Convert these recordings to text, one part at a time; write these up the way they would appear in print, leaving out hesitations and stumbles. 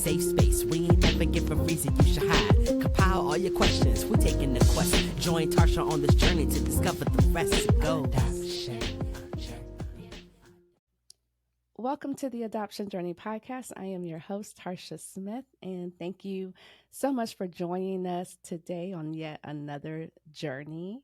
safe space. We ain't never give a reason you should hide. Compile all your questions, we're taking the quest. Join Tarsha on this journey to discover the rest. Go. Welcome to the Adoption Journey podcast. I am your host, Tarsha Smith, and thank you so much for joining us today on yet another journey.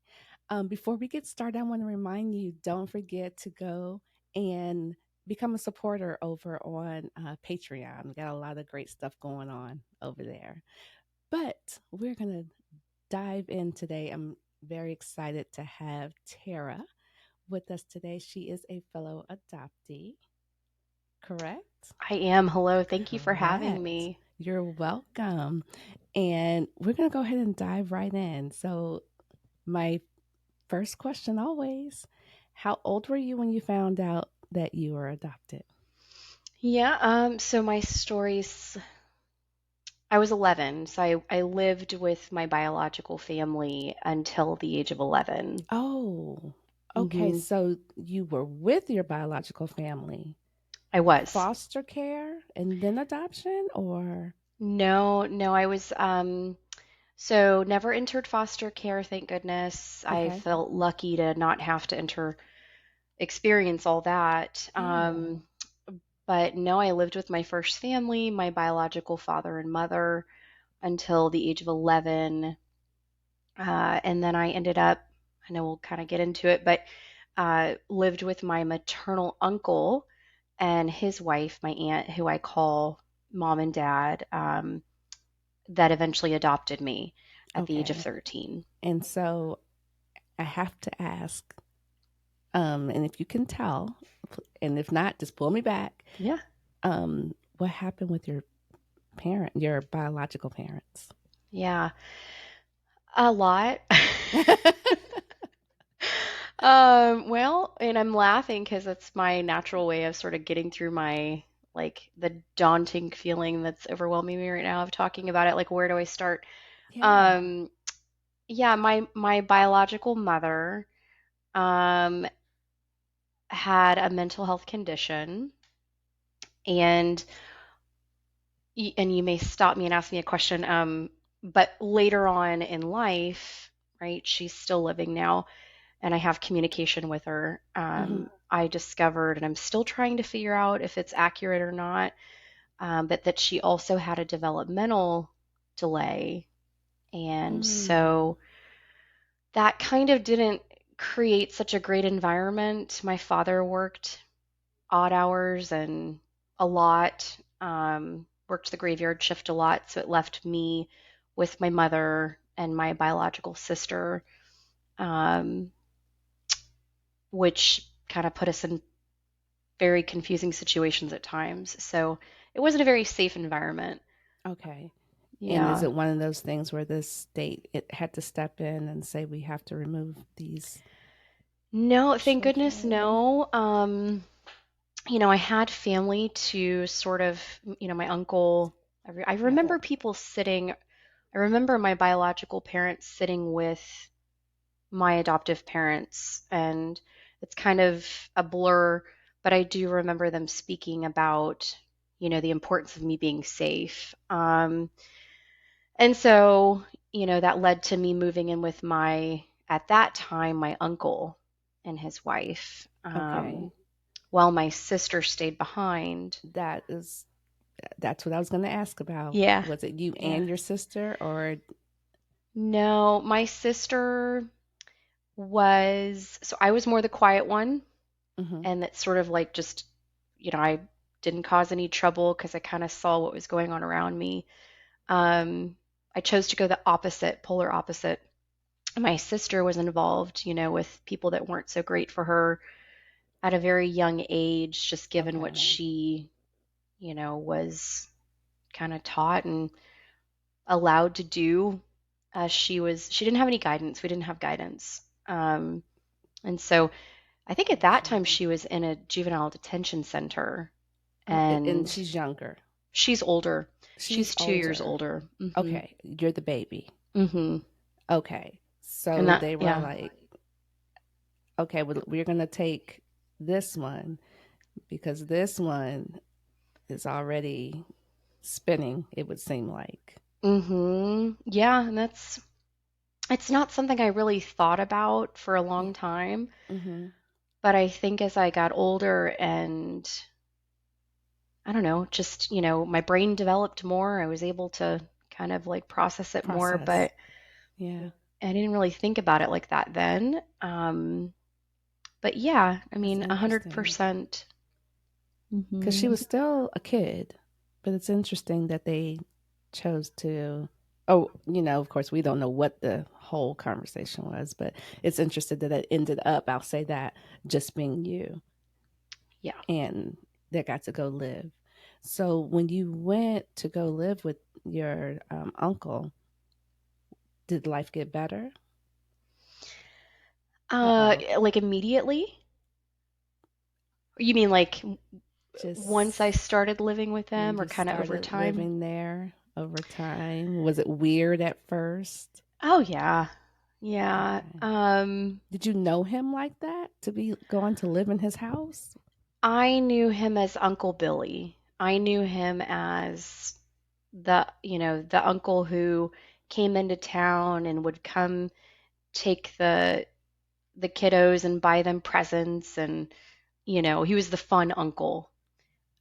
Before we get started, I want to remind you, don't forget to go and become a supporter over on Patreon. We got a lot of great stuff going on over there. But we're going to dive in today. I'm very excited to have Tara with us today. She is a fellow adoptee. Correct? I am. Hello. Thank you for having me. You're welcome. And we're going to go ahead and dive right in. So, my first question always, how old were you when you found out that you were adopted? Yeah, so my stories, I was 11, so I lived with my biological family until the age of 11. Oh, okay. So you were with your biological family. I was. Foster care and then adoption, or? No, I was, so never entered foster care, thank goodness. I Okay. felt lucky to not have to experience all that. Yeah. But no, I lived with my first family, my biological father and mother, until the age of 11. And then I ended up, I know we'll kind of get into it, but lived with my maternal uncle and his wife, my aunt, who I call mom and dad, that eventually adopted me at the age of 13. And so I have to ask, and if you can tell, and if not, just pull me back. Yeah. What happened with your biological parents? Yeah. A lot. Well, and I'm laughing because it's my natural way of sort of getting through my, like, the daunting feeling that's overwhelming me right now of talking about it. Like, where do I start? Yeah. Yeah, my biological mother had a mental health condition, and you may stop me and ask me a question, but later on in life, right, she's still living now, and I have communication with her. I discovered, and I'm still trying to figure out if it's accurate or not, but that she also had a developmental delay. And so that kind of didn't create such a great environment. My father worked odd hours and a lot, worked the graveyard shift a lot, so it left me with my mother and my biological sister, which kind of put us in very confusing situations at times. So it wasn't a very safe environment. Okay. Yeah. And is it one of those things where the state had to step in and say we have to remove these? No, thank goodness, no. I had family to sort of, my uncle. I remember people sitting. I remember my biological parents sitting with my adoptive parents, and it's kind of a blur, but I do remember them speaking about, the importance of me being safe. And so, that led to me moving in with at that time, my uncle and his wife, while my sister stayed behind. That's what I was going to ask about. Yeah. Was it you and your sister, or? No, my sister so I was more the quiet one, and that's sort of like just, I didn't cause any trouble because I kind of saw what was going on around me. I chose to go the polar opposite. My sister was involved, with people that weren't so great for her at a very young age, just given what she, was kind of taught and allowed to do. She didn't have any guidance. We didn't have guidance. And so I think at that time she was in a juvenile detention center. And she's younger. She's older. She's 2 years older. Okay, you're the baby. Okay, so they were like, okay, well, we're going to take this one because this one is already spinning, it would seem like. Yeah, and it's not something I really thought about for a Yeah. long time, Mm-hmm. but I think as I got older and I don't know, just, my brain developed more, I was able to kind of like process it more, Process. but Yeah. I didn't really think about it like that then. But yeah, I That's mean, interesting. 100%. Because she Hmm. was still a kid, but it's interesting that they chose to. Oh, of course, we don't know what the whole conversation was, but it's interesting that it ended up, I'll say that, just being you Yeah. and they got to go live. So when you went to go live with your uncle, did life get better? Uh oh. Like immediately? You mean like once I Just started living with when them or you kind of over started time? living there over time, was it weird at first? Oh yeah. Yeah. Okay. Did you know him like that to be going to live in his house? I knew him as Uncle Billy. I knew him as the uncle who came into town and would come take the kiddos and buy them presents and he was the fun uncle.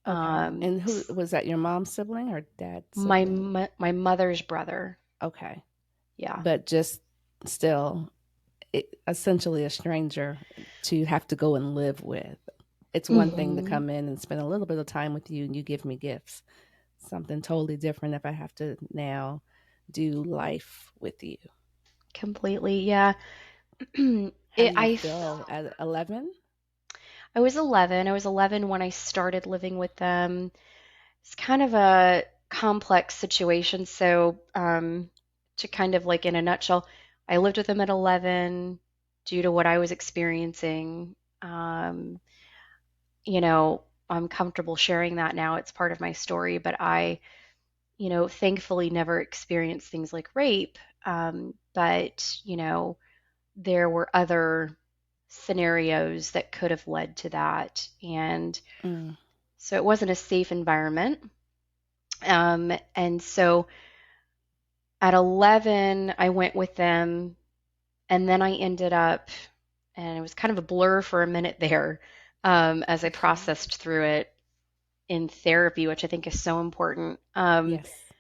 Okay. Um, And who was that, your mom's sibling or dad's my sibling? my mother's brother. Okay. Yeah. But just still essentially a stranger to have to go and live with. It's one thing to Hmm. come in and spend a little bit of time with you and you give me gifts. Something totally different if I have to now do life with you. Completely. Yeah. How It, do you I feel at 11? I was 11. I was 11 when I started living with them. It's kind of a complex situation. So, to kind of like in a nutshell, I lived with them at 11 due to what I was experiencing. Um, you know, I'm comfortable sharing that now. It's part of my story, but I, thankfully never experienced things like rape. But, there were other scenarios that could have led to that. And Mm. so it wasn't a safe environment. And so at 11, I went with them, and then I ended up, and it was kind of a blur for a minute there as I For sure. processed through it in therapy, which I think is so important. Yes.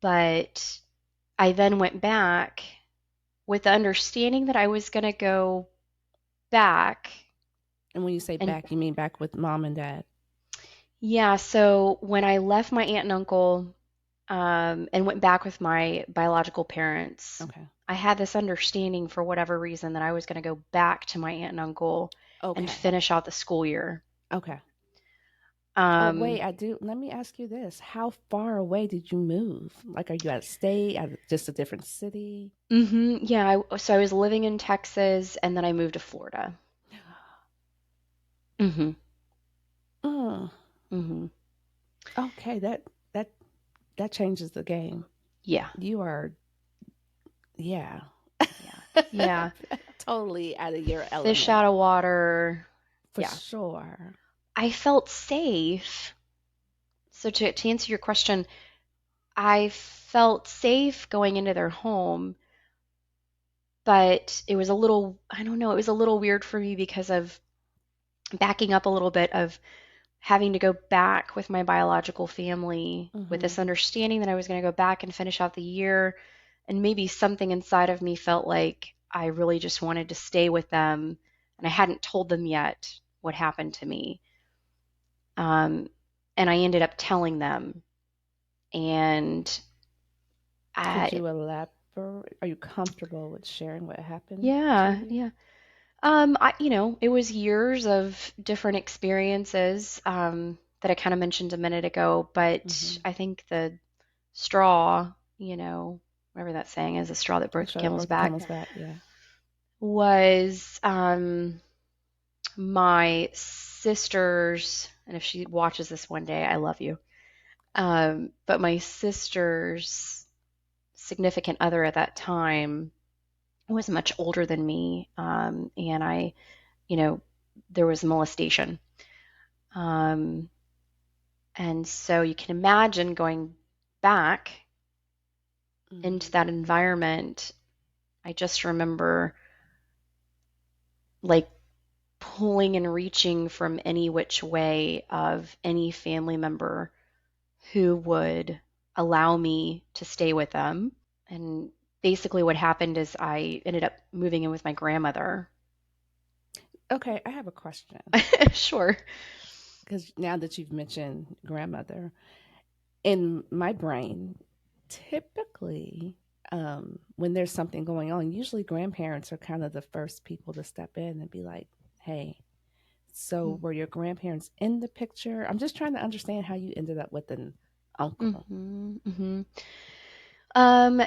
But I then went back with the understanding that I was going to go back. And when you say And back, you mean back with mom and dad? yeah, so when I left my aunt and uncle and went back with my biological parents, Okay. I had this understanding for whatever reason that I was going to go back to my aunt and uncle and Okay. finish out the school year. Okay. Oh, Um, wait, let me ask you this. How far away did you move? Like, are you out of state, out of just a different city? yeah, so I was living in Texas and then I moved to Florida. Hmm. Mm, Hmm. okay, that that changes the game. Yeah, You are, yeah, yeah, yeah. totally out of your Fish element out of water. for Yeah. sure. I felt safe. So to answer your question, I felt safe going into their home, but it was a little, I don't know, it was a little weird for me because of backing up a little bit of having to go back with my biological family with Mm-hmm. this understanding that I was going to go back and finish out the year. And maybe something inside of me felt like I really just wanted to stay with them. And I hadn't told them yet what happened to me. Um, and I ended up telling them. And Could I, you elaborate? Are you comfortable with sharing what happened to yeah, you? yeah. It was years of different experiences that I kind of mentioned a minute ago, but Mm-hmm. I think the straw, whatever that saying is, the straw that The broke the show that camel's broke the back, camel's back. Yeah. was my sister's, and if she watches this one day, I love you. But my sister's significant other at that time was much older than me, and you know, there was molestation. Um, And so you can imagine going back into that environment. I just remember like pulling and reaching from any which way of any family member who would allow me to stay with them. And basically what happened is I ended up moving in with my grandmother. Okay, I have a question. Sure. Because now that you've mentioned grandmother, in my brain, typically, when there's something going on, usually grandparents are kind of the first people to step in and be like, hey, so were your grandparents in the picture? I'm just trying to understand how you ended up with an uncle. Mm-hmm, mm-hmm. Um,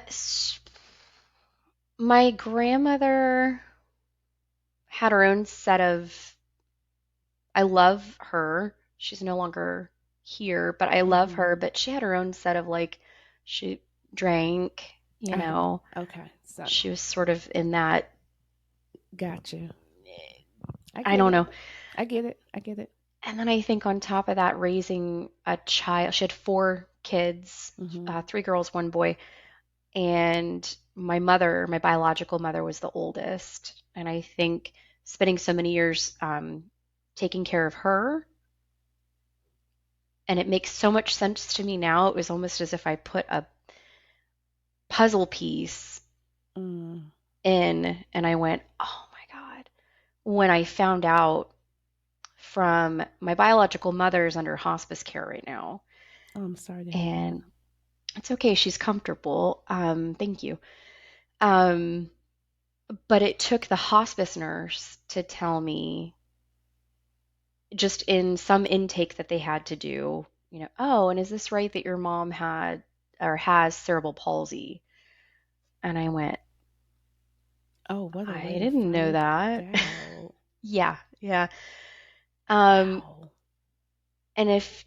my grandmother had her own set of, I love her. She's no longer here, but I love her, but she had her own set of like, she drank, you know. Okay, so She was sort of in that, got you. I don't know. I get it. I get it. And then I think on top of that, raising a child, she had 4 kids, 3 girls, 1 boy. And my mother, my biological mother, was the oldest. And I think spending so many years taking care of her, and it makes so much sense to me now. It was almost as if I put a puzzle piece in, and I went, oh my God. When I found out from my biological mother is under hospice care right now. Oh, I'm sorry to hear And that. it's okay. She's comfortable. Thank you. But it took the hospice nurse to tell me, just in some intake that they had to do, oh, and is this right that your mom had or has cerebral palsy? And I went, Oh, what a I way to didn't know find that. out. Yeah, yeah. Wow. And if,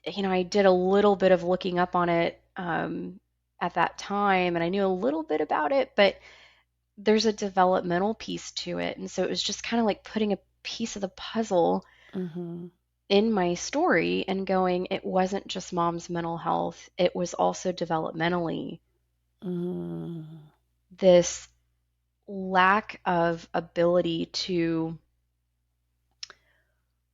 I did a little bit of looking up on it at that time, and I knew a little bit about it, but there's a developmental piece to it. And so it was just kind of like putting a piece of the puzzle in my story and going, it wasn't just mom's mental health, it was also developmentally this lack of ability to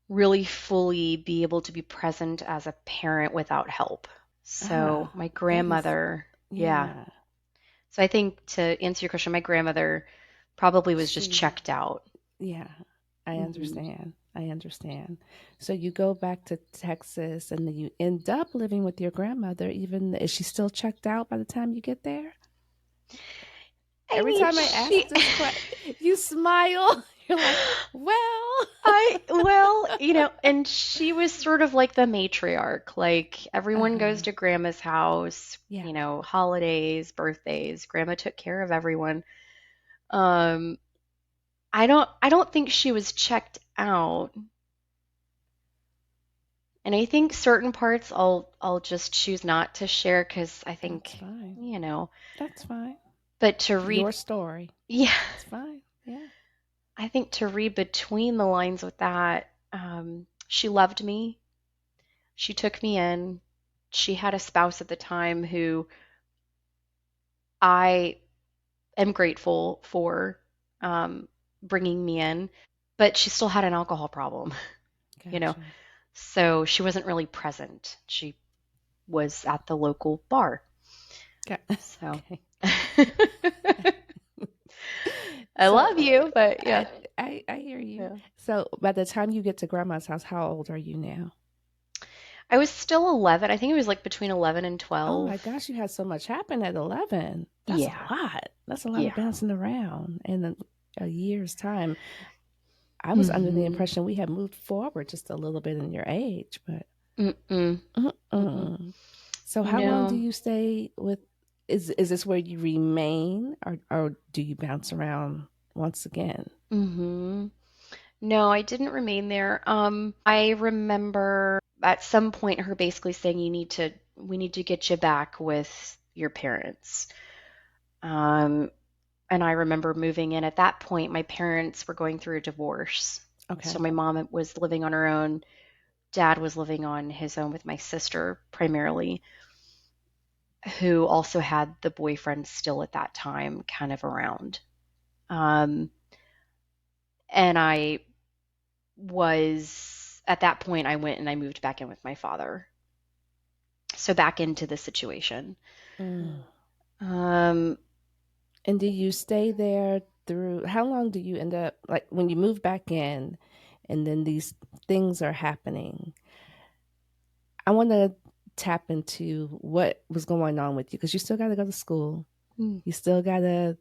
really fully be able to be present as a parent without help. So my grandmother, yeah. So I think, to answer your question, my grandmother probably was just checked out. Yeah, I understand. I understand. So you go back to Texas and then you end up living with your grandmother. Is she still checked out by the time you get there? Every time I ask this question, you smile. You're like, well, and she was sort of like the matriarch. Like everyone goes to grandma's house, holidays, birthdays. Grandma took care of everyone. I don't think she was checked out. And I think certain parts I'll just choose not to share because I think, that's fine. That's fine. But to read your story, yeah, it's fine. Yeah. I think to read between the lines with that, she loved me. She took me in. She had a spouse at the time who I am grateful for bringing me in, but she still had an alcohol problem, Gotcha. So she wasn't really present. She was at the local bar. So I love you, but yeah. I hear you. Yeah. So by the time you get to grandma's house, how old are you now? I was still 11. I think it was like between 11 and 12. Oh my gosh, you had so much happen at 11. That's a lot. That's a lot of bouncing around in a year's time. I was under the impression we had moved forward just a little bit in your age, but So how long do you stay with? Is this where you remain, or do you bounce around once again? No, I didn't remain there. I remember at some point her basically saying, we need to get you back with your parents. And I remember moving in. At that point, my parents were going through a divorce. Okay. So my mom was living on her own, dad was living on his own with my sister primarily, who also had the boyfriend still at that time kind of around. Um, and I was, at that point, I went and I moved back in with my father. So back into the situation. Mm. Um, And do you stay there through how long do you end up like when you move back in and then these things are happening? I want to tap into what was going on with you because you still got to go to school. mm, You still got to,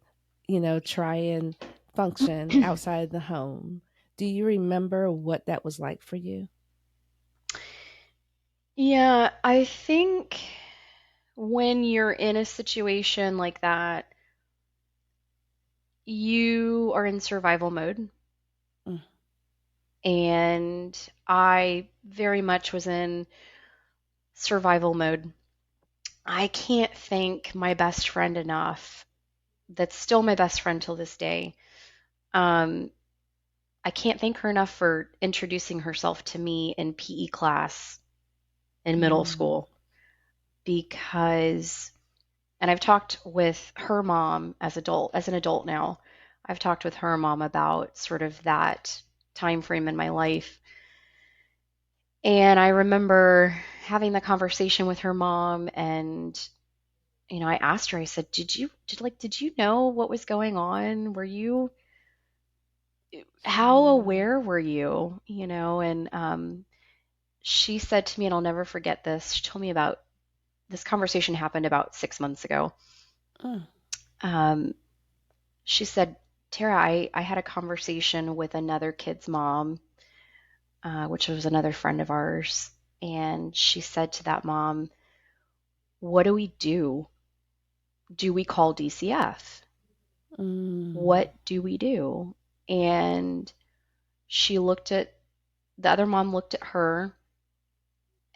try and function outside the home. Do you remember what that was like for you? yeah, I think when you're in a situation like that, you are in survival mode. Mm. And I very much was in survival mode. I can't thank my best friend enough. That's still my best friend till this day. Um, I can't thank her enough for introducing herself to me in PE class in middle Mm. school because, and I've talked with her mom as an adult now. I've talked with her mom about sort of that time frame in my life. And I remember having the conversation with her mom and I asked her, I said, did you know what was going on? How Mm. aware were you? And she said to me, and I'll never forget this. She told me about this conversation happened about 6 months ago. Mm. Um, she said, Tara, I had a conversation with another kid's mom, which was another friend of ours. And she said to that mom, what do we do? Do we call DCF? Mm. What do we do? And she looked at the other mom looked at her,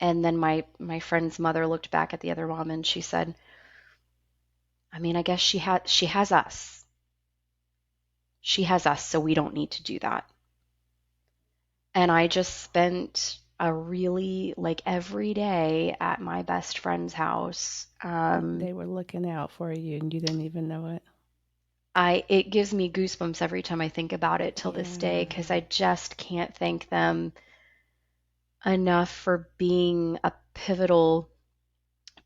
and then my friend's mother looked back at the other mom and she said, I mean, I guess she has us. She has us, so we don't need to do that. And I just spent a really like every day at my best friend's house. They were looking out for you and you didn't even know it. It gives me goosebumps every time I think about it till this day Yeah. because I just can't thank them enough for being a pivotal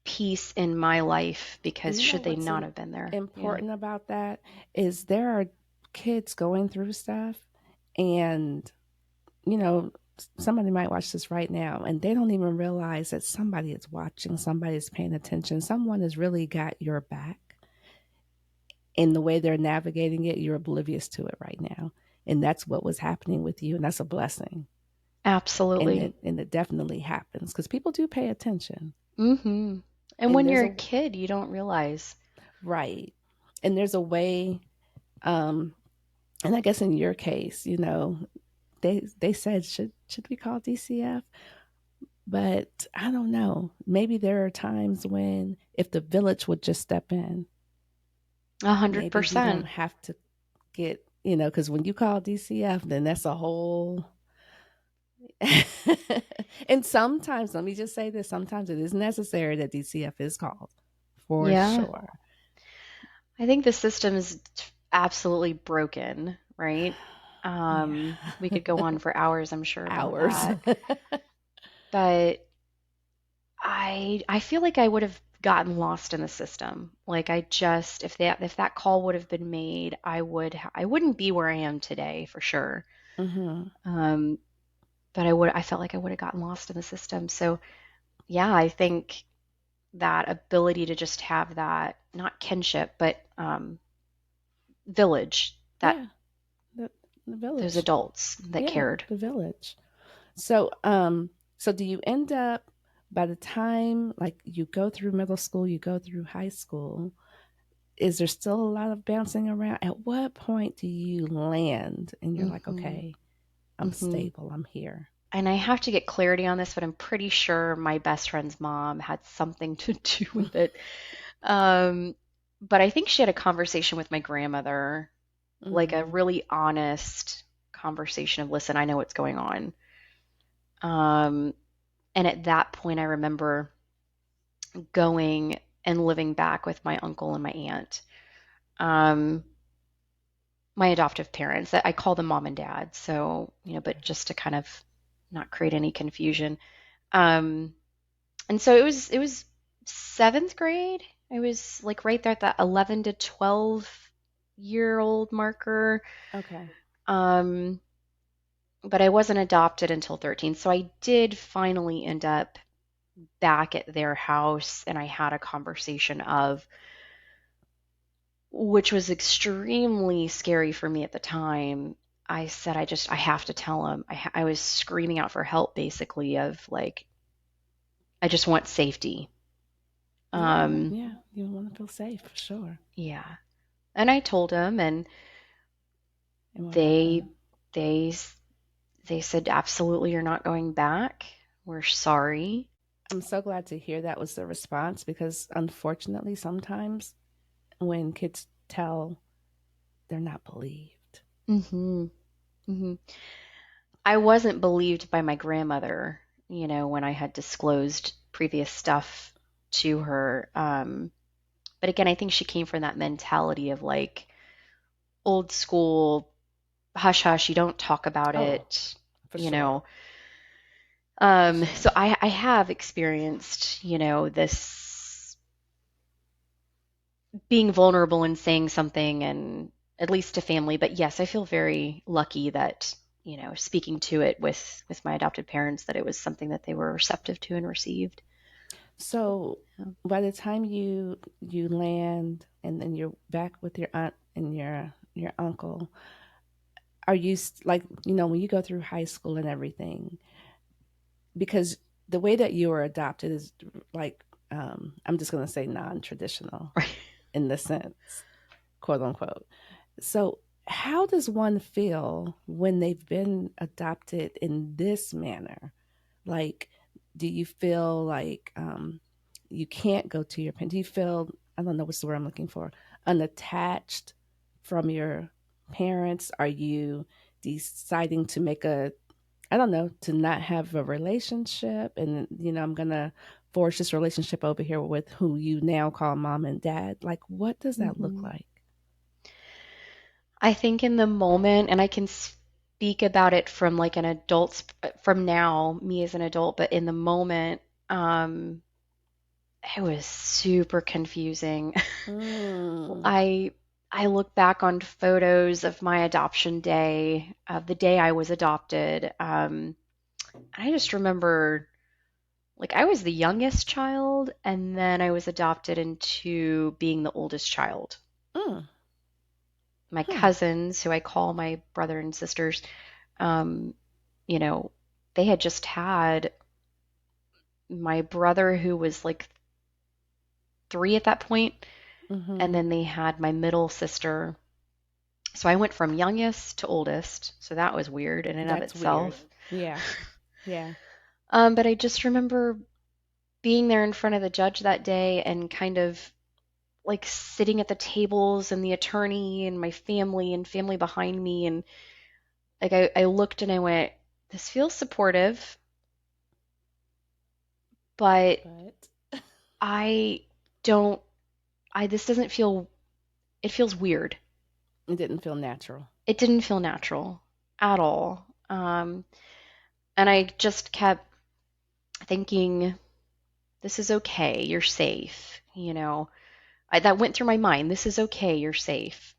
piece in my life because You know should they what's not have been there? Yeah. important about that is there are kids going through stuff and you know somebody might watch this right now and they don't even realize that somebody is watching, somebody is paying attention, someone has really got your back. In the way they're navigating it, you're oblivious to it right now, and that's what was happening with you, and that's a blessing. and Absolutely. it and it definitely happens because people do pay attention. Mm-hmm. And And when there's you're a a kid, you don't realize. right, and there's a way. um and I guess in your case, they said should we call DCF? But I don't know. Maybe there are times when if the village would just step in, A hundred maybe we don't percent. have to get, because when you call DCF, then that's a whole. And sometimes, let me just say this, sometimes it is necessary that DCF is called for Yeah. sure. I think the system is absolutely broken, right? Yeah. We could go on for hours, I'm sure, about Hours. that. But I feel like I would have gotten lost in the system. Like I just if that call would have been made, I wouldn't be where I am today for sure. Hmm. Um, but I felt like I would have gotten lost in the system. So yeah, I think that ability to just have that not kinship, but village, that Yeah, the those village. adults that Yeah, cared. the village. So do you end up by the time like you go through middle school, you go through high school, is there still a lot of bouncing around? At what point do you land and you're like, Hmm. okay, I'm Hmm. stable, I'm here? And I have to get clarity on this, but I'm pretty sure my best friend's mom had something to do with it. Um, but I think she had a conversation with my grandmother, like a Mm. really honest conversation of, listen, I know what's going on. Um, And at that point, I remember going and living back with my uncle and my aunt, um, my adoptive parents. I call them mom and dad. So, but just to kind of not create any confusion. Um, and so it was seventh grade. I was like right there at that 11 to 12-year-old marker. Okay. Um, but I wasn't adopted until 13. So I did finally end up back at their house, and I had a conversation which was extremely scary for me at the time. I said, I have to tell him. I was screaming out for help, basically, of like, I just want safety. Yeah. Um, Yeah. You want to feel safe for sure. yeah. And I told him, and And what they happened? they they said, absolutely, you're not going back. We're sorry. I'm so glad to hear that was the response because unfortunately, sometimes when kids tell, they're not believed. Hmm. Hmm. I wasn't believed by my grandmother, when I had disclosed previous stuff to her. But again, I think she came from that mentality of like old school, hush hush, you don't talk about Oh, it, for you sure. know. For So sure. I have experienced, this being vulnerable and saying something, and at least to family. But yes, I feel very lucky that, speaking to it with my adopted parents, that it was something that they were receptive to and received. So Yeah. by the time you land and then you're back with your aunt and your uncle, are you like when you go through high school and everything, because the way that you were adopted is like I'm just going to say non-traditional Right. in the sense, quote unquote. So how does one feel when they've been adopted in this manner? Like, do you feel like you can't go to your parents? Do you feel, I don't know what's the word I'm looking for, unattached from your parents? Are you deciding to make I don't know, to not have a relationship? And, I'm going to force this relationship over here with who you now call mom and dad. Like, what does that look Hmm. like? I think in the moment, and I can speak about it from like an adult's, from now, me as an adult, but in the moment, um, it was super confusing. Mm, I I look back on photos of my adoption day, of the day I was adopted. I just remember, like, I was the youngest child, and then I was adopted into being the oldest child. mm, My hmm. cousins, who I call my brother and sisters, um, you know, they had just had my brother, who was like 3 at that point, and Mm-hmm. then they had my middle sister. So I went from youngest to oldest, so that was weird in and of That's weird. itself. Yeah. Yeah. But I just remember being there in front of the judge that day and kind of like sitting at the tables and the attorney and my family and family behind me. And like I looked and I went, this feels supportive, but But I don't, this doesn't feel, it feels weird. it didn't feel natural. It didn't feel natural at all. And I just kept thinking, this is okay, you're safe. That went through my mind. This is okay, you're safe.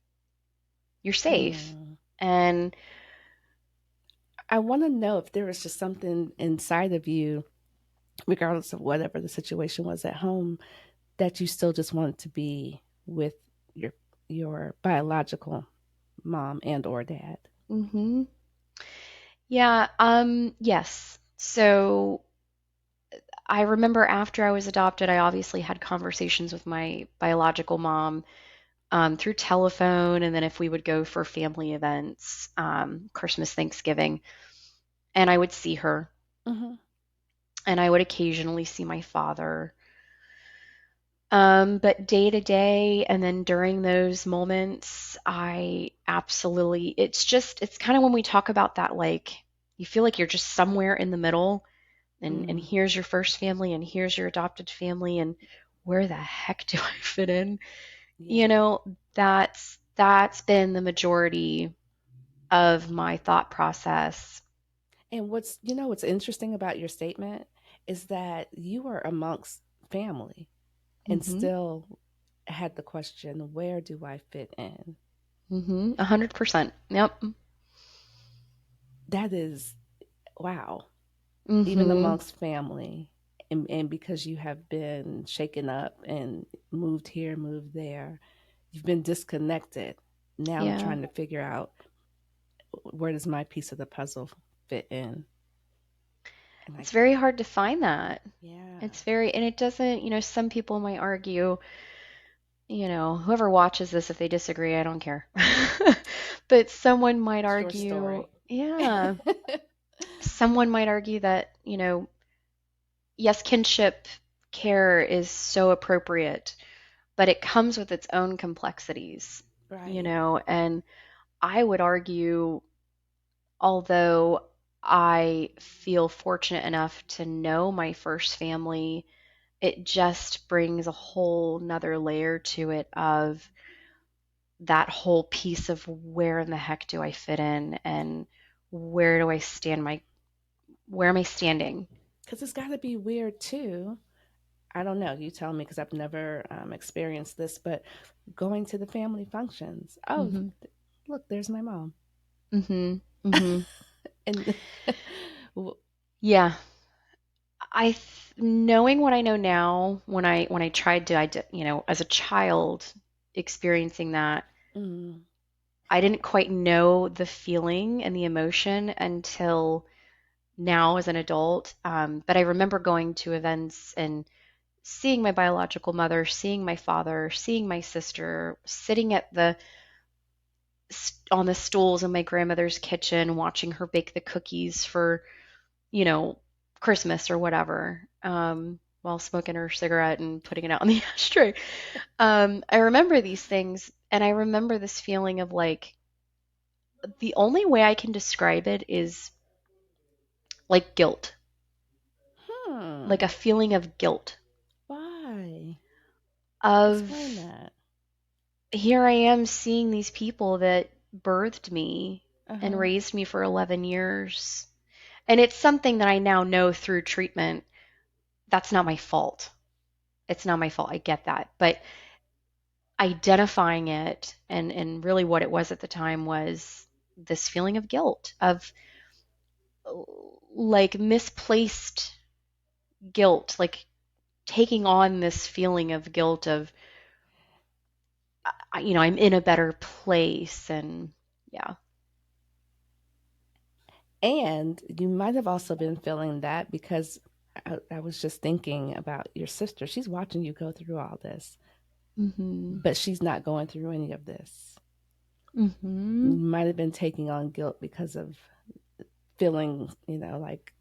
You're safe. Mm. And I want to know if there was just something inside of you, regardless of whatever the situation was at home, that you still just wanted to be with your your biological mom and or dad. mhm. Yeah, yes. So I remember after I was adopted, I obviously had conversations with my biological mom, through telephone, and then if we would go for family events, Christmas, Thanksgiving, and I would see her, Mm-hmm. and I would occasionally see my father. But day to day, and then during those moments, I absolutely, it's kind of when we talk about that, like, you feel like you're just somewhere in the middle. and here's your first family and here's your adopted family and where the heck do I fit in? Yeah. That's been the majority of my thought process. And what's interesting about your statement is that you were amongst family and Mm-hmm. still had the question, where do I fit in? Mm-hmm. 100%. Yep. That is, wow. Even Mm-hmm. amongst family, and because you have been shaken up and moved here, moved there, you've been disconnected. Now I'm Yeah. trying to figure out, where does my piece of the puzzle fit in? And I, It's very hard to find that. yeah, It's very, and it doesn't, some people might argue, whoever watches this, if they disagree, I don't care. But someone might it's your argue, story. yeah, someone might argue that, yes, kinship care is so appropriate, but it comes with its own complexities, Right. and I would argue, although I feel fortunate enough to know my first family, it just brings a whole nother layer to it of that whole piece of where in the heck do I fit in and where do I stand where am I standing? Because it's got to be weird too. I don't know. You tell me, because I've never experienced this, but going to the family functions. Oh, Mhm. look, there's my mom. Mhm. Mhm. And Yeah. Knowing what I know now, when I tried to, I did, as a child experiencing that, mm, I didn't quite know the feeling and the emotion until now as an adult. But I remember going to events and seeing my biological mother, seeing my father, seeing my sister, sitting on the stools in my grandmother's kitchen, watching her bake the cookies for, you know, Christmas or whatever, while smoking her cigarette and putting it out in the ashtray. I remember these things, and I remember this feeling of like, the only way I can describe it is like guilt, like hmm, a feeling of guilt why? Explain of that. here I am seeing these people that birthed me Uh and huh. raised me for 11 years. And it's something that I now know through treatment. That's not my fault. It's not my fault. I get that. But identifying it and really what it was at the time was this feeling of guilt, of like misplaced guilt, like taking on this feeling of guilt of, I'm in a better place. And yeah. And you might have also been feeling that because I was just thinking about your sister. She's watching you go through all this, Mm-hmm. but she's not going through any of this. Mm-hmm. You might have been taking on guilt because of feeling, like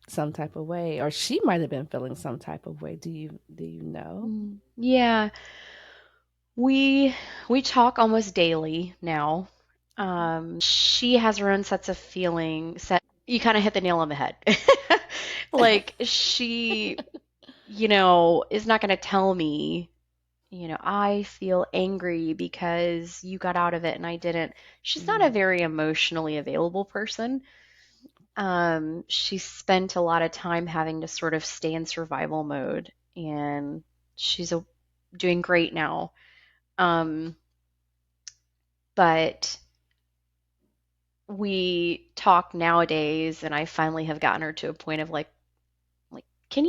some type of way, or she might have been feeling some type of way. Do you know? Yeah, we we talk almost daily now. Okay. She has her own sets of feelings. You kind of hit the nail on the head. Like she, is not going to tell me, I feel angry because you got out of it and I didn't. She's not a Mm, very emotionally available person. She spent a lot of time having to sort of stay in survival mode, and she's doing great now. Um, but we talk nowadays, and I finally have gotten her to a point of like, can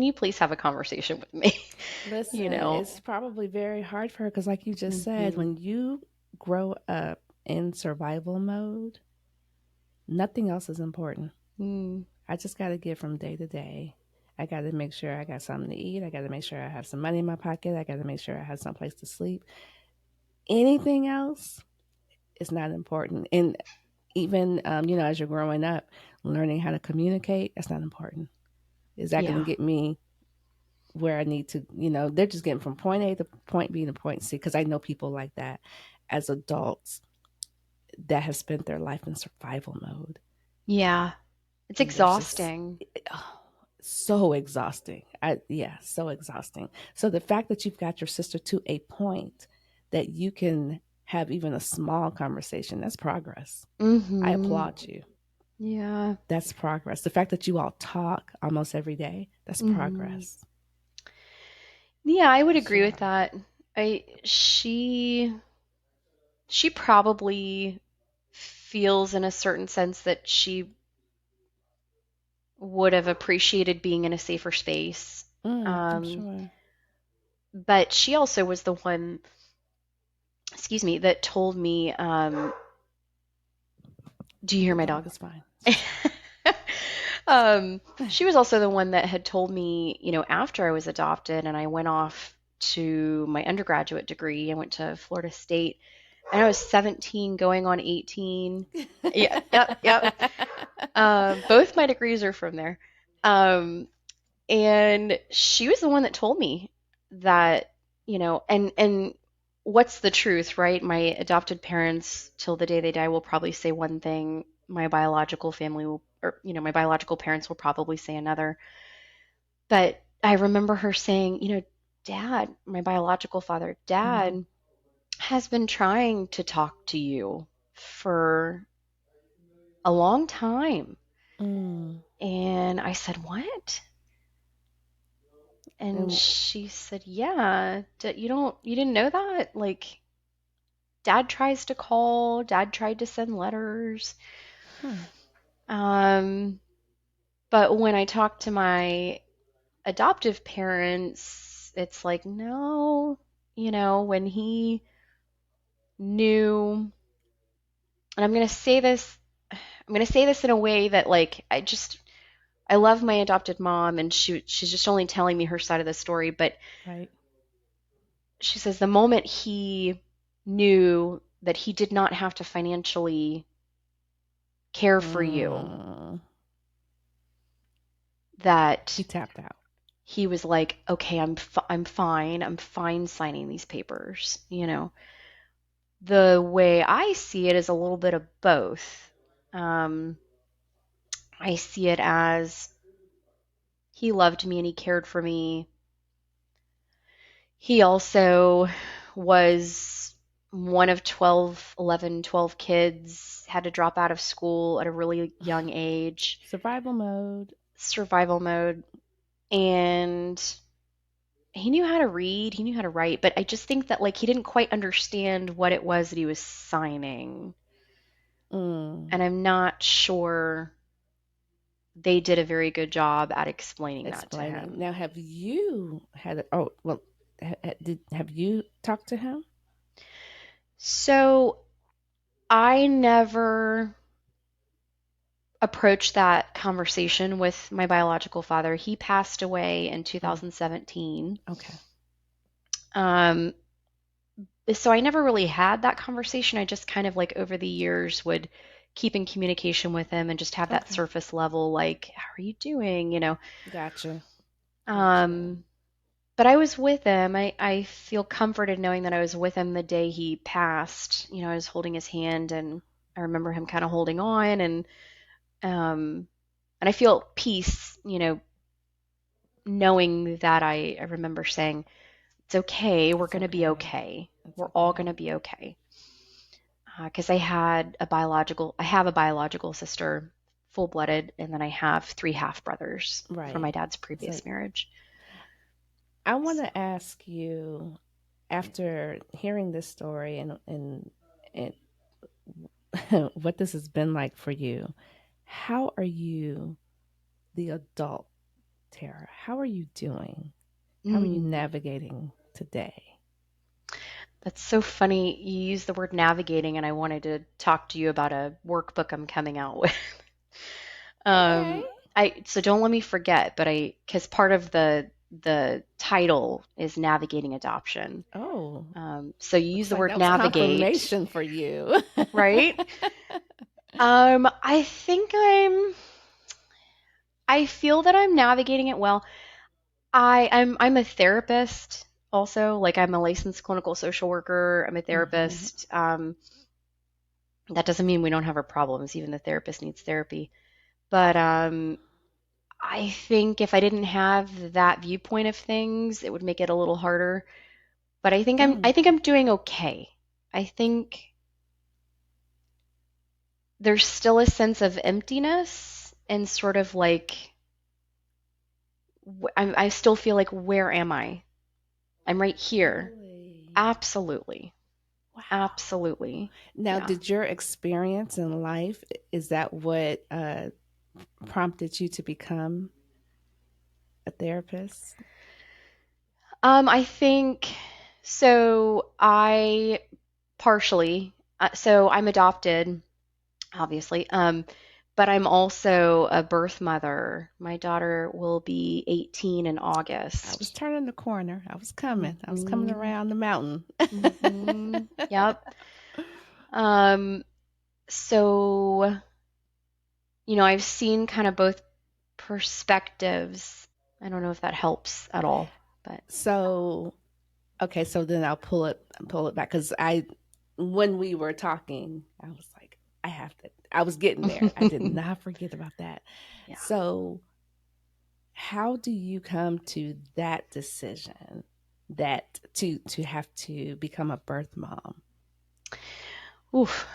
you please have a conversation with me? you listen, know? it's probably very hard for her because, like you just said, Hmm. when you grow up in survival mode, nothing else is important. Mm, I just got to get from day to day. I got to make sure I got something to eat. I got to make sure I have some money in my pocket. I got to make sure I have some place to sleep. Anything else is not important. And even, as you're growing up, learning how to communicate, that's not important. Is that going to yeah, get me where I need to, they're just getting from point A to point B to point C. Because I know people like that as adults that have spent their life in survival mode. yeah, It's and there's just exhausting. oh, so exhausting. Yeah, so exhausting. So the fact that you've got your sister to a point that you can have even a small conversation, that's progress. I Mm-hmm. applaud you. Yeah. That's progress. The fact that you all talk almost every day, that's Mm-hmm. progress. Yeah, I would agree with Yeah. that. I she probably feels in a certain sense that she would have appreciated being in a safer space. I'm Um, sure. but she also was the one, excuse me, that told me, do you hear The my dog dog? is fine. She's fine. She was also the one that had told me, after I was adopted and I went off to my undergraduate degree, I went to Florida State, and I was 17 going on 18. Yeah, yep, yep. Both my degrees are from there. Um, and she was the one that told me that, and what's the truth, right? My adopted parents, till the day they die, will probably say one thing. My biological family will, or, my biological parents will probably say another. But I remember her saying, Dad, my biological father, Mhm. Dad has been trying to talk to you for a long time. Mm. And I said, What? And And she said, Yeah, you didn't know that? Like, Dad tries to call, Dad tried to send letters. huh. Um, but when I talked to my adoptive parents, it's like, no, when he knew, and I'm gonna say this in a way that, like, I love my adopted mom, and she's just only telling me her side of the story, but Right. she says the moment he knew that he did not have to financially care for you, Mm. He that tapped out. he was like, okay, I'm fine. I'm fine signing these papers. The way I see it is a little bit of both. Um, I see it as he loved me and he cared for me. He also was one of 12, 11, 12 kids, had to drop out of school at a really young age, Survival mode. survival mode, and he knew how to read, he knew how to write, but I just think that, like, he didn't quite understand what it was that he was signing. Mm. And I'm not sure they did a very good job at explaining that to Explaining. him. Now, have you had? Oh, well, have you talked to him? So I never approached that conversation with my biological father. He passed away in Mm. 2017. Okay. Um, so I never really had that conversation. I just kind of, like, over the years would keep in communication with him and just have that Okay. surface level, like, how are you doing? Gotcha. Gotcha. Um, but I was with him. I feel comforted knowing that I was with him the day he passed. I was holding his hand, and I remember him kind of holding on, um, and I feel peace, knowing that I remember saying, it's okay, we're It's going to be okay. okay. It's We're all going okay. to be okay. Because I have a biological sister, full-blooded, and then I have three half-brothers from Right. my dad's So previous marriage. I want to ask you, after hearing this story and what this has been like for you, how are you, the adult Tara? How are you doing? How are you Mm, navigating today? that's so funny. You use the word navigating, and I wanted to talk to you about a workbook I'm coming out with. Okay. Um, so don't let me forget, but because part of the title is navigating adoption. Oh, So you use looks the like word that was navigate, confirmation for you. right? I think I feel that I'm navigating it well. I'm a therapist also. Like, I'm a licensed clinical social worker. I'm a Hmm. therapist. That doesn't mean we don't have our problems. Even the therapist needs therapy. But I think if I didn't have that viewpoint of things, it would make it a little harder. But I Mm. think I'm doing okay. I think there's still a sense of emptiness and sort of like I still feel like, where am I? I'm right here. Really? Absolutely. Wow. Absolutely. Now, Yeah. did your experience in life, is that what prompted you to become a therapist? I think so. I partially, so I'm adopted, obviously, but I'm also a birth mother. My daughter will be 18 in I was August. turning the corner. I was coming. I was coming Hmm. around the mountain. Yep. Um, so, I've seen kind of both perspectives. I don't know if that helps at all, but So, okay, so then I'll pull it back because when we were talking, I was like, I was getting there. I did not forget about that. yeah. So, how do you come to that decision that to have to become a birth mom? Oof.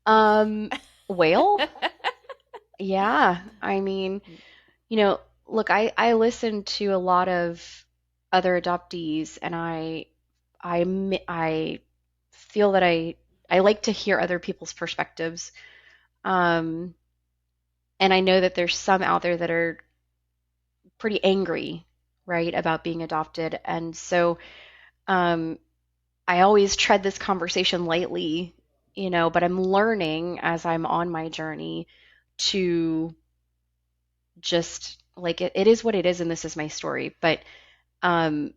Um, well, yeah. I mean, look, I listen to a lot of other adoptees, and I feel that I like to hear other people's perspectives. Um, and I know that there's some out there that are pretty angry, right, about being adopted. And so um, I always tread this conversation lightly, but I'm learning as I'm on my journey to just like it is what it is, and this is my story. But um,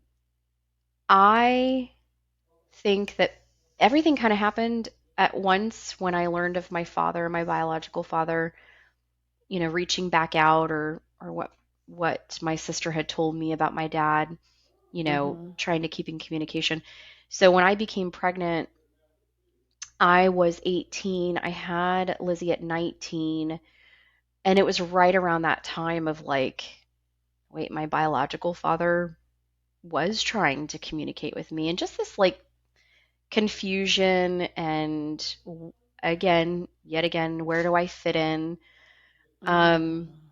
I think that everything kind of happened at once when I learned of my father, my biological father, reaching back out, or what my sister had told me about my dad, Mm-hmm. trying to keep in communication. So when I became pregnant, I was 18. I had Lizzie at 19, and it was right around that time of like, wait, my biological father was trying to communicate with me, and just this like confusion and yet again, where do I fit in? Um, Mm-hmm.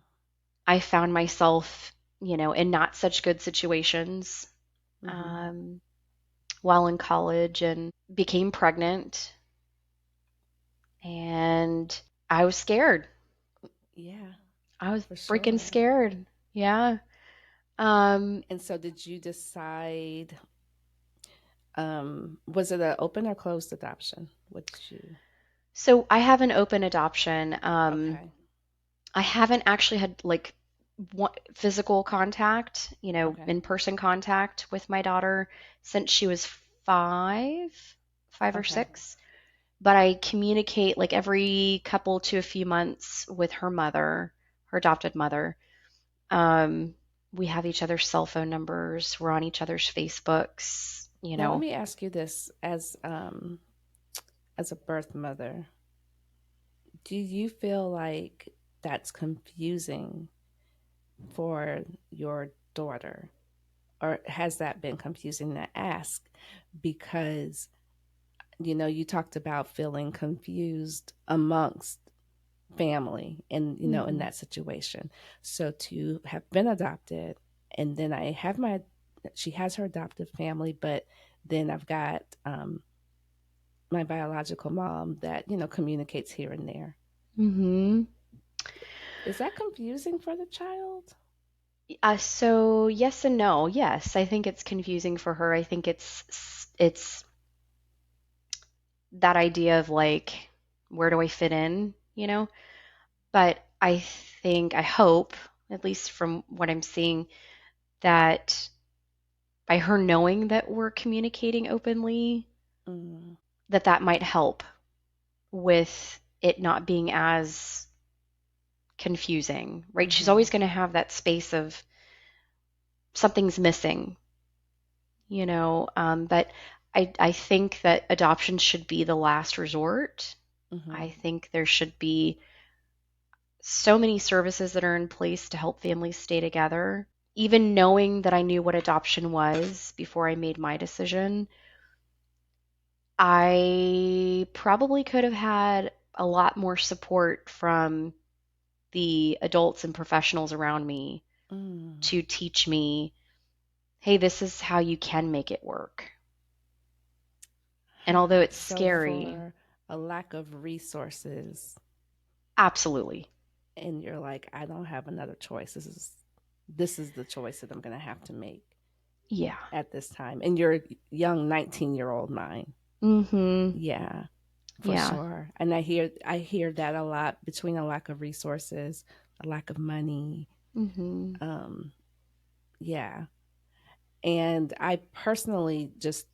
I found myself, in not such good situations Mm-hmm. um, while in college and became pregnant, and I was scared. Yeah, I was for freaking sure. scared. Yeah. Um, And so, did you decide? Was it an open or closed adoption? What did you? so I have an open adoption. Okay. I haven't actually had like physical contact, Okay. in-person contact with my daughter since she was five, five or Okay. six. But I communicate like every couple to a few months with her mother, her adopted mother. Um, we have each other's cell phone numbers. We're on each other's Facebooks, Now, let me ask you this: as a birth mother, do you feel like that's confusing for your daughter, or has that been confusing to ask? Because you talked about feeling confused amongst family and in Mhm. that situation. So to have been adopted, and then she has her adoptive family, but then I've got my biological mom that communicates here and there. Mhm. Is that confusing for the child? So yes and no. Yes, I think it's confusing for her. I think it's that idea of like, where do I fit in? But I hope, at least from what I'm seeing, that by her knowing that we're communicating openly, Mm, that might help with it not being as confusing, right? She's mm-hmm. always going to have that space of something's missing, but I think that adoption should be the last resort. Mm-hmm. I think there should be so many services that are in place to help families stay together. Even knowing that I knew what adoption was before I made my decision, I probably could have had a lot more support from the adults and professionals around me Mm. to teach me, hey, this is how you can make it work. And although it's So scary, for a lack of resources, absolutely. and you're like, I don't have another choice. This is the choice that I'm going to have to make Yeah. at this time. And you're a young 19-year-old mind. Mm-hmm. Yeah, for Yeah. sure. And I hear that a lot, between a lack of resources, a lack of money. Mm-hmm. Um, yeah. And I personally just,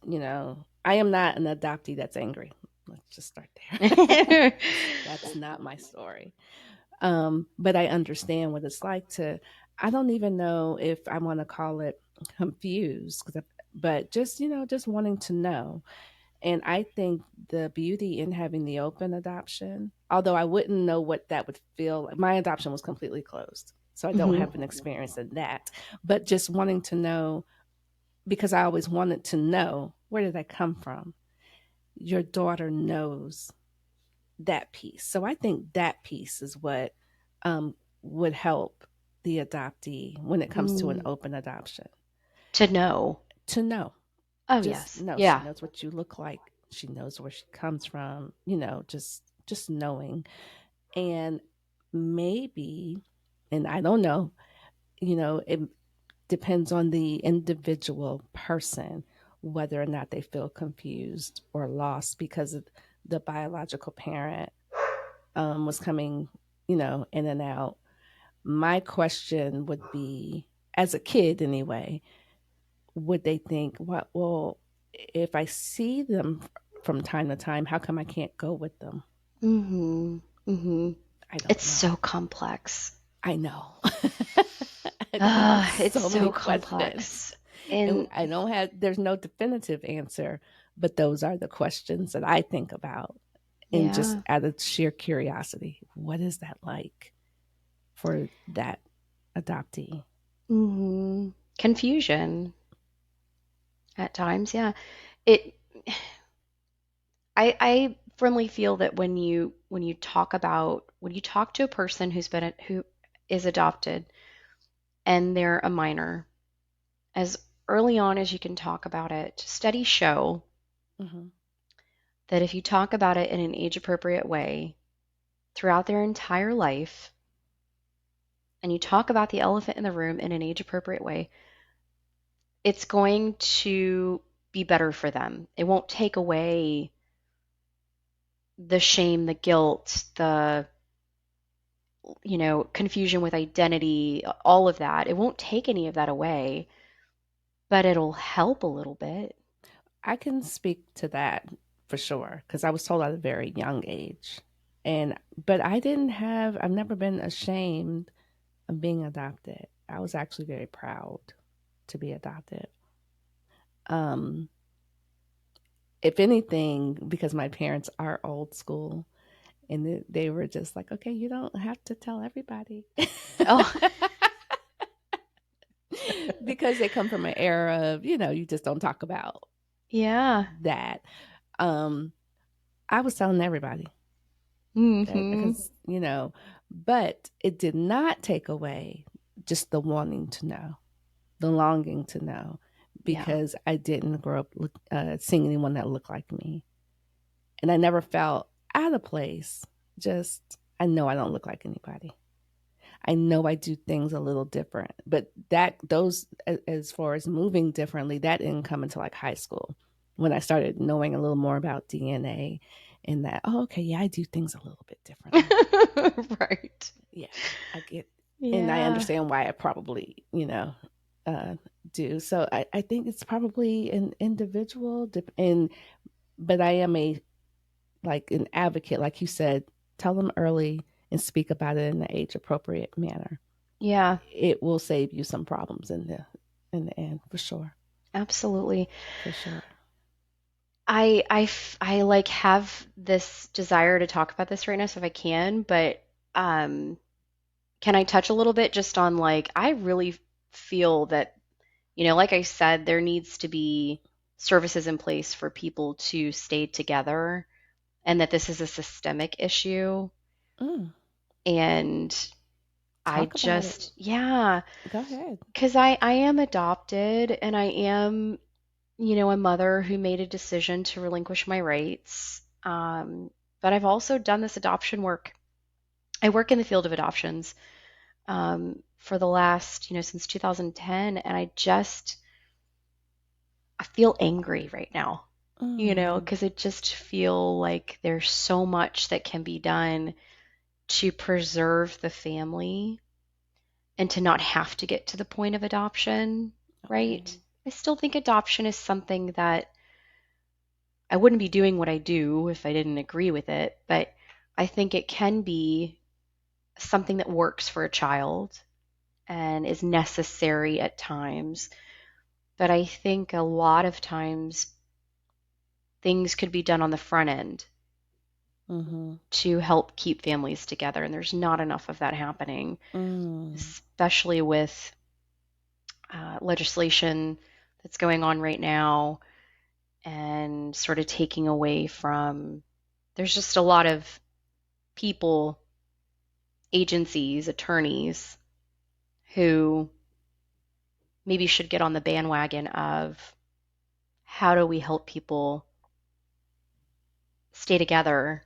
I am not an adoptee that's angry. Let's just start there. That's not my story. But I understand what it's like to, I don't even know if I want to call it confused, but just, just wanting to know. And I think the beauty in having the open adoption, although I wouldn't know what that would feel like. My adoption was completely closed. So I don't Mm-hmm. have an experience in that. But just wanting to know, because I always wanted to know, where did I come from? Your daughter knows that piece. So I think that piece is what um, would help the adoptee when it comes to an Mm. open adoption, To know. to know. Oh, Just yes. know she Yeah. knows what you look like. She knows where she comes from. Just knowing, and maybe, and I don't know. It depends on the individual person whether or not they feel confused or lost because of the biological parent was coming, in and out. My question would be, as a kid anyway, would they think, what? Well, if I see them from time to time, how come I can't go with them? Mm-hmm. Mm-hmm. I don't It's know. so complex. I know. I know. It's So many so questions. complex. And And there's no definitive answer, but those are the questions that I think about. And just yeah. out of sheer curiosity, what is that like for that adoptee? Mm-hmm. Confusion at times, yeah. It I firmly feel that when you talk to a person who is adopted and they're a minor, as early on as you can talk about it, studies show Hmm. that if you talk about it in an age appropriate way throughout their entire life, and you talk about the elephant in the room in an age appropriate way, it's going to be better for them. It won't take away the shame, the guilt, the confusion with identity, all of that. It won't take any of that away, but it'll help a little bit. I can speak to that for sure because I was told at a very young age. But I've never been ashamed of being adopted. I was actually very proud to be adopted. Um, if anything, because my parents are old school, and they were just like, okay, you don't have to tell everybody. Oh, Because they come from an era of, you just don't talk about yeah. that. Um, I was telling everybody, okay, Mm-hmm. because, but it did not take away just the wanting to know, the longing to know, Yeah. because I didn't grow up seeing anyone that looked like me. And I never felt out of place. Just, I know I don't look like anybody. I know I do things a little different, but as far as moving differently, that didn't come until like high school when I started knowing a little more about DNA and that, oh, okay, yeah, I do things a little bit differently. Right. Yeah, I get, and I Yeah. understand why I probably, uh, do. So I think it's probably an individual, but I am like an advocate, like you said, tell them early and speak about it in an age appropriate manner. Yeah. It will save you some problems in the end, for sure. Absolutely. For sure. I like have this desire to talk about this right now, so if I can, but um, can I touch a little bit just on like, I really feel that, like I said, there needs to be services in place for people to stay together and that this is a systemic issue. Mm, And I talk about it. just, yeah, Go ahead. because I am adopted and I am, a mother who made a decision to relinquish my rights. But I've also done this adoption work. I work in the field of adoptions for the last, since 2010, and I feel angry right now, Mm, because I just feel like there's so much that can be done to preserve the family and to not have to get to the point of adoption, okay. right? I still think adoption is something that I wouldn't be doing what I do if I didn't agree with it, but I think it can be something that works for a child and is necessary at times. But I think a lot of times things could be done on the front end Mm-hmm. to help keep families together, and there's not enough of that happening, Mm, especially with legislation that's going on right now and sort of taking away from, there's just a lot of people, agencies, attorneys who maybe should get on the bandwagon of how do we help people stay together,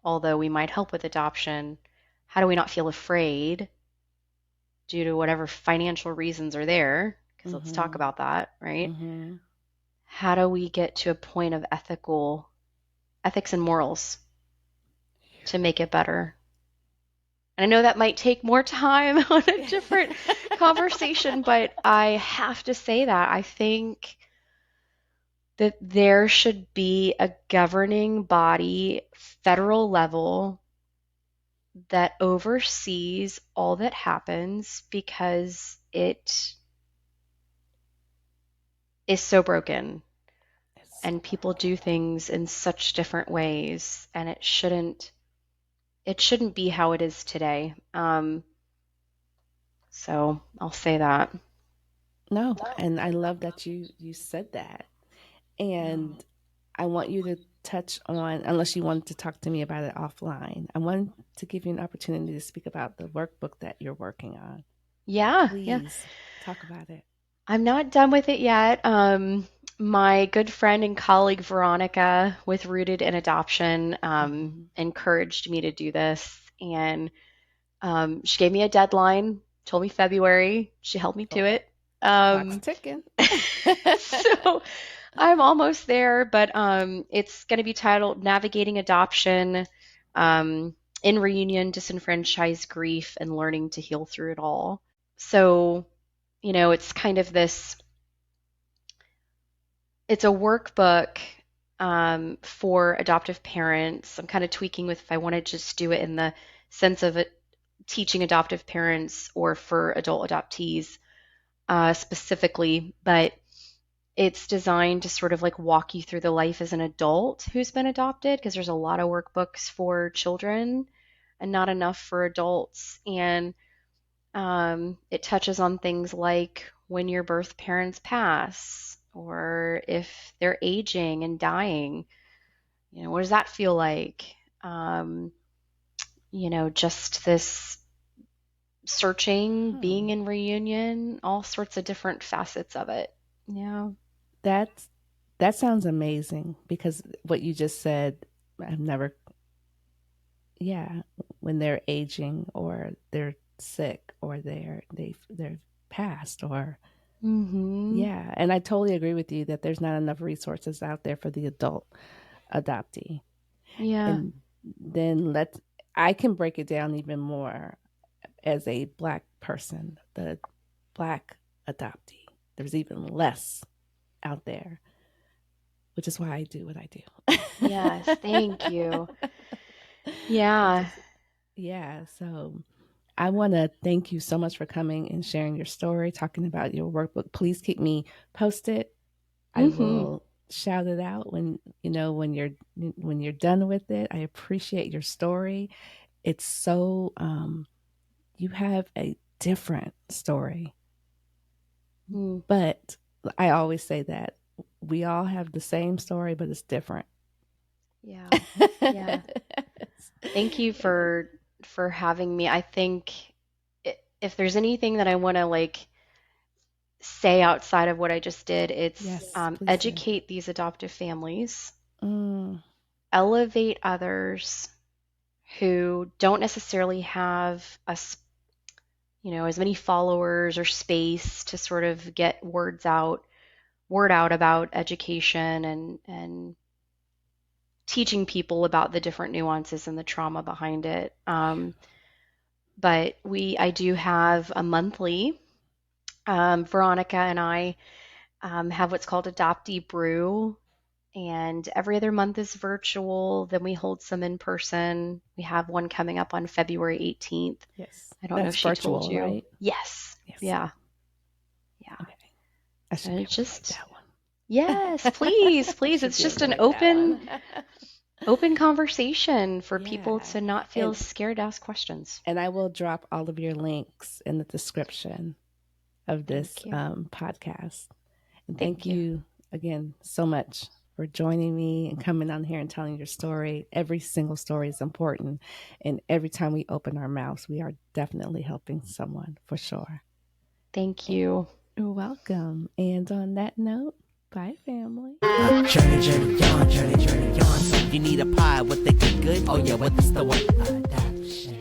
although we might help with adoption? How do we not feel afraid due to whatever financial reasons are there? Because let's talk mm-hmm. about that, right? Mm-hmm. How do we get to a point of ethics and morals to make it better? And I know that might take more time on a different conversation, but I have to say that I think that there should be a governing body, federal level, that oversees all that happens because it is so broken It's and people do things in such different ways and it shouldn't be how it is today. So I'll say that. no, and I love that you said that. And I want you to touch on, unless you wanted to talk to me about it offline, I want to give you an opportunity to speak about the workbook that you're working on. Yeah, yeah. Please talk about it. I'm not done with it yet. My good friend and colleague Veronica with Rooted in Adoption Mm-hmm. encouraged me to do this, and she gave me a deadline, told me February. She held me to Oh, it. clock's Um, ticking. so I'm almost there, but it's going to be titled Navigating Adoption um, in Reunion, Disenfranchised Grief, and Learning to Heal Through It All. So, it's kind of this, it's a workbook for adoptive parents. I'm kind of tweaking with if I want to just do it in the sense of it, teaching adoptive parents or for adult adoptees specifically, but it's designed to sort of like walk you through the life as an adult who's been adopted because there's a lot of workbooks for children and not enough for adults. And it touches on things like when your birth parents pass or if they're aging and dying. What does that feel like? Um, just this searching, being Hmm. in reunion, all sorts of different facets of it. Yeah. That's that sounds amazing because what you just said, I've never, yeah, when they're aging or they're sick or they're passed or Mm-hmm. yeah, and I totally agree with you that there's not enough resources out there for the adult adoptee. Yeah. And then I can break it down even more as a black person, the black adoptee. There's even less out there, which is why I do what I Yes. Thank you. do. which Yeah. is yeah, so I want to thank you so much for coming and sharing your story, talking about your workbook. Please keep me posted. I Mm-hmm. will shout it out when you're done with it. I appreciate your story. It's so you have a different story. Mm. But I always say that we all have the same story, but it's different. Yeah. Yeah. Thank you for having me. I think if there's anything that I want to like say outside of what I just did, it's Yes, please do. educate these adoptive families, Mm, elevate others who don't necessarily have as many followers or space to sort of get word out about education and teaching people about the different nuances and the trauma behind it. But I do have a monthly. Veronica and I have what's called Adoptee Brew, and every other month is virtual. Then we hold some in person. We have one coming up on February 18th. yes. I don't know if she virtual, told you. Right? Yes. Yes. Yeah. Yeah. Okay. I should And be it's able to just write that one. Yes, please, please. Should It's be just able an to write that one. open conversation for people Yeah. to not feel And- scared to ask questions. And I will drop all of your links in the description of this Thank you. podcast. And Thank thank you again so much for joining me and coming on here and telling your story. Every single story is important. And every time we open our mouths, we are definitely helping someone for sure. Thank you. You're welcome. And on that note, bye, family. Journey, journey on, journey, journey on. So you need a pie, what they good? Oh yeah, what the one? Adoption.